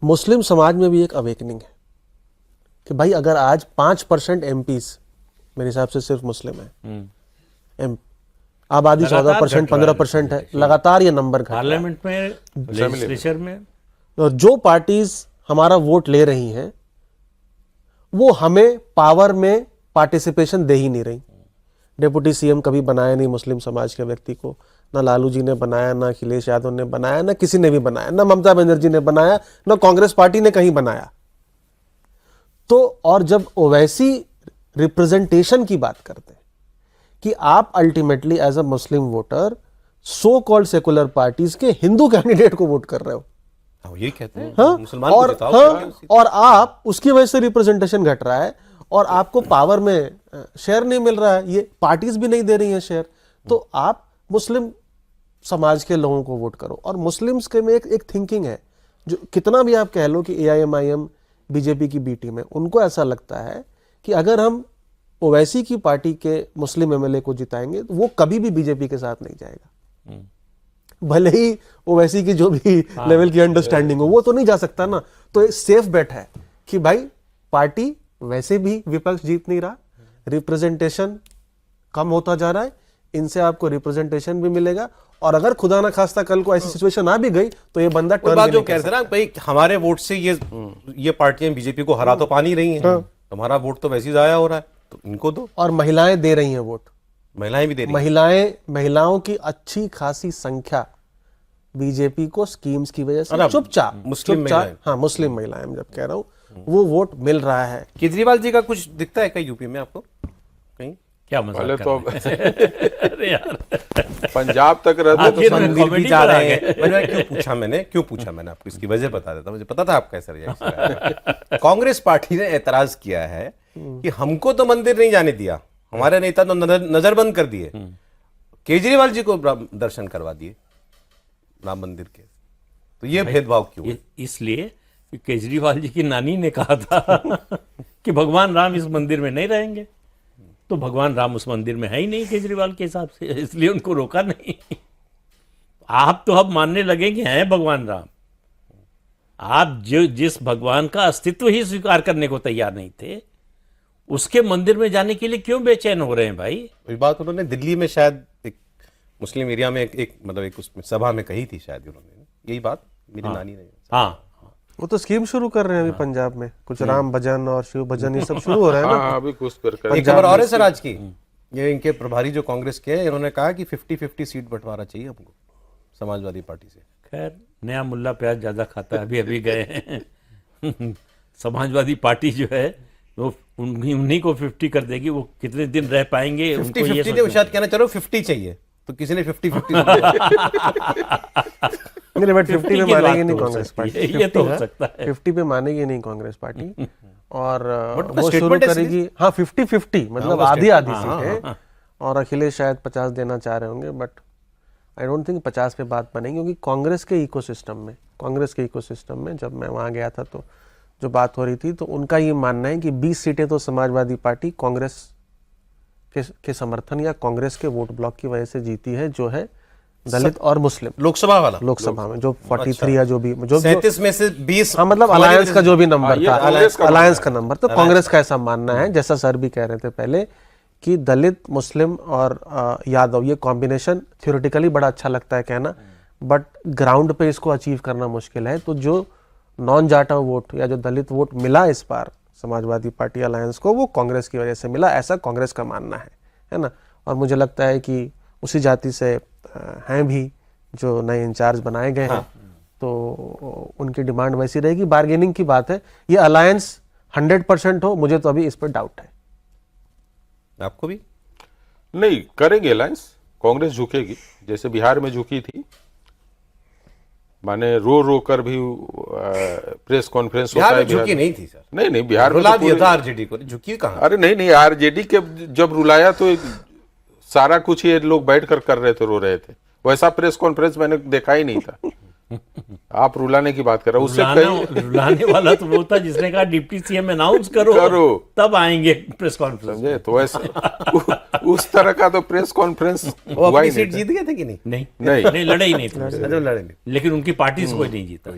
मुस्लिम समाज में भी एक अवेकनिंग है कि भाई अगर आज 5% MPs मेरे हिसाब से सिर्फ मुस्लिम है, आबादी 14% 15% है, लगातार ये नंबर घट रहा है पार्लियामेंट में, लेजिस्लेचर में। और जो पार्टीज हमारा वोट ले रही हैं वो हमें पावर में पार्टिसिपेशन दे ही नहीं रही। डिप्टी CM कभी बनाया नहीं मुस्लिम समाज के व्यक्ति को, ना लालू जी ने बनाया, ना अखिलेश यादव ने बनाया, ना किसी ने भी बनाया, ना ममता बनर्जी ने बनाया, ना कांग्रेस पार्टी ने कहीं बनाया। तो और जब ओवैसी रिप्रेजेंटेशन की बात करते हैं कि आप ultimately as a Muslim voter so called secular parties के हिंदू कैंडिडेट को वोट कर रहे हो, यही कहते हैं हाँ? मुसलमान को जिताओ, और आप उसकी वजह से रिप्रेजेंटेशन घट रहा है और आपको पावर में शेयर नहीं मिल रहा है, ये पार्टीज भी नहीं दे रही हैं शेयर, तो आप मुस्लिम समाज के लोगों को वोट करो। और मुस्लिम्स के में एक थिंकिंग है, जो कितना भी आप कह लो कि AIMIM बीजेपी की बी टीम है, उनको ऐसा लगता है कि अगर हम ओवैसी की पार्टी के मुस्लिम MLA को जिताएंगे तो वो कभी भी बीजेपी के साथ नहीं जाएगा, भले ही ओवैसी की जो भी लेवल की अंडरस्टैंडिंग हो, वो तो नहीं जा सकता ना। तो एक सेफ बेट है कि भाई पार्टी वैसे भी विपक्ष जीत नहीं रहा, रिप्रेजेंटेशन कम होता जा रहा है, इनसे आपको रिप्रेजेंटेशन भी मिलेगा, और अगर खुदा ना खास्ता कल को ऐसी सिचुएशन आ भी गई तो ये बंदा टर्न बात जो कह रहे थे ना भाई, हमारे वोट से ये पार्टियां बीजेपी को हरा तो पा नहीं रही हैं, हमारा वोट तो वैसे ही जाया हो रहा है, तो इनको दो। और महिलाएं दे रही हैं वोट, महिलाएं भी दे रही हैं, महिलाओं की अच्छी खासी संख्या बीजेपी को स्कीम्स की वजह से चुपचाप हाँ मुस्लिम महिलाएं मैं जब कह रहा हूँ वो वोट मिल रहा है। केजरीवाल जी का कुछ दिखता है क्या यूपी में आपको कहीं? क्या मजाक तो अरे यार, पंजाब तक रहते तो मंदिर भी जा रहे हैं। क्यों पूछा मैंने आपको इसकी वजह बता देता, मुझे पता था आपका ऐसा रिएक्शन। कांग्रेस पार्टी ने एतराज किया है कि हमको तो मंदिर नहीं जाने दिया, हमारे नेता तो नजरबंद कर दिए, केजरीवाल जी को दर्शन करवा दिए राम मंदिर के, तो ये भेदभाव क्यों? इसलिए कि केजरीवाल जी की नानी ने कहा था कि भगवान राम इस मंदिर में नहीं रहेंगे, तो भगवान राम उस मंदिर में है ही नहीं केजरीवाल के हिसाब से, इसलिए उनको रोका नहीं। आप तो अब मानने लगे कि हैं भगवान राम, आप जिस भगवान का अस्तित्व ही स्वीकार करने को तैयार नहीं थे, उसके मंदिर में जाने के लिए क्यों बेचैन हो रहे हैं भाई? ये बात उन्होंने दिल्ली में शायद एक मुस्लिम एरिया में एक उसमें सभा में कही थी शायद उन्होंने, यही बात मेरी नानी ने। हाँ, वो तो स्कीम शुरू कर रहे हैं अभी पंजाब में, कुछ राम भजन और शिव भजन ये सब शुरू हो रहा है ना। अभी कुछ कर एक खबर और है सर आज की, ये इनके प्रभारी जो कांग्रेस के हैं, इन्होंने कहा कि 50-50 सीट बंटवारा चाहिए हमको समाजवादी पार्टी से। खैर नया मुल्ला प्याज ज्यादा खाता है, अभी गए हैं समाजवादी पार्टी जो है वो उन्हीं को 50 कर देगी, वो कितने दिन रह पाएंगे? 50-50 ने शायद कहना चलो 50 चाहिए, तो किसी ने 50-50 नहीं बट 50 पे मानेगी नहीं कांग्रेस पार्टी, ये तो हो सकता है 50 पे मानेगी नहीं कांग्रेस पार्टी, और वो शुरू करेगी हाँ 50-50 मतलब आधी सीटें, और अखिलेश शायद 50 देना चाह रहे होंगे, बट आई डोंट थिंक 50 पे बात बनेगी, क्योंकि कांग्रेस के इकोसिस्टम में जब मैं वहाँ गया था तो जो बात हो रही थी, तो उनका ये मानना है कि 20 सीटें तो समाजवादी पार्टी कांग्रेस के समर्थन या कांग्रेस के वोट ब्लॉक की वजह से जीती है, जो है दलित और मुस्लिम लोकसभा में जो 43 या जो भी 37 में से 20 हाँ मतलब अलायंस का जो भी नंबर था, अलायंस का नंबर, तो कांग्रेस का ऐसा मानना है, जैसा सर भी कह रहे थे पहले कि दलित मुस्लिम और यादव ये कॉम्बिनेशन थ्योरेटिकली बड़ा अच्छा लगता है कहना, बट ग्राउंड पे इसको अचीव करना मुश्किल है। तो जो नॉन जाटा वोट या जो दलित वोट मिला इस बार समाजवादी पार्टी अलायंस को, वो कांग्रेस की वजह से मिला, ऐसा कांग्रेस का मानना है ना। और मुझे लगता है कि उसी जाति से हैं भी जो नए इंचार्ज बनाए गए हैं, तो उनकी डिमांड वैसी रहेगी। बार्गेनिंग की बात है, ये अलायंस 100% हो, मुझे तो अभी इस पर डाउट है। आपको भी नहीं करेंगे अलायंस, कांग्रेस झुकेगी, जैसे बिहार में झुकी थी, माने रो कर भी प्रेस कॉन्फ्रेंस होता है। झुकी नहीं थी सर, नहीं बिहार में रुला दिया था आरजेडी को, झुकी कहाँ? अरे नहीं आरजेडी के जब रुलाया तो सारा कुछ ये लोग बैठकर कर रहे थे, रो रहे थे, वैसा प्रेस कॉन्फ्रेंस मैंने देखा ही नहीं था। आप रुलाने की बात कर रहे हो, उससे रुलाने वाला तो वो था जिसने कहा डिप्टी CM अनाउंस करो तब आएंगे प्रेस कॉन्फ्रेंस, समझे? तो वैसे उस तरह का तो प्रेस कॉन्फ्रेंस हुआ ही नहीं। सीट जीत गए थे कि नहीं? नहीं लड़े ही नहीं थे, लड़े नहीं, लेकिन उनकी पार्टी से कोई नहीं जीता।